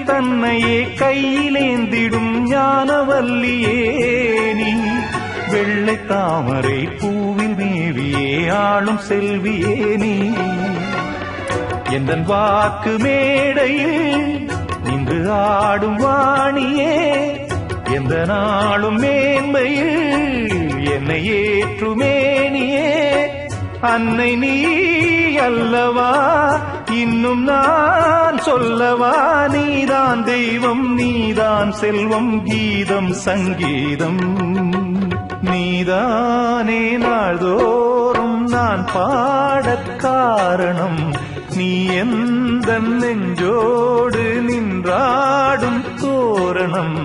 தன்னையே கையிலேந்திடும் ஞானவல்லியே நீ வெள்ளை தாமரை பூவில் மேவியே ஆளும் செல்வியே நீ எந்தன் வாக்கு மேடையில் நின்று ஆடும் வாணியே எந்த நாளும் மேன்மையில் என்னை ஏற்றுமேனியே அன்னை நீ அல்லவா இன்னும் நான் சொல்லவா நீதான் தெய்வம் நீதான் செல்வம் கீதம் சங்கீதம் நீதானே நாள்தோறும் நான் பாடக் காரணம் நீ எந்த நெஞ்சோடு நின்றாடும் தோரணம்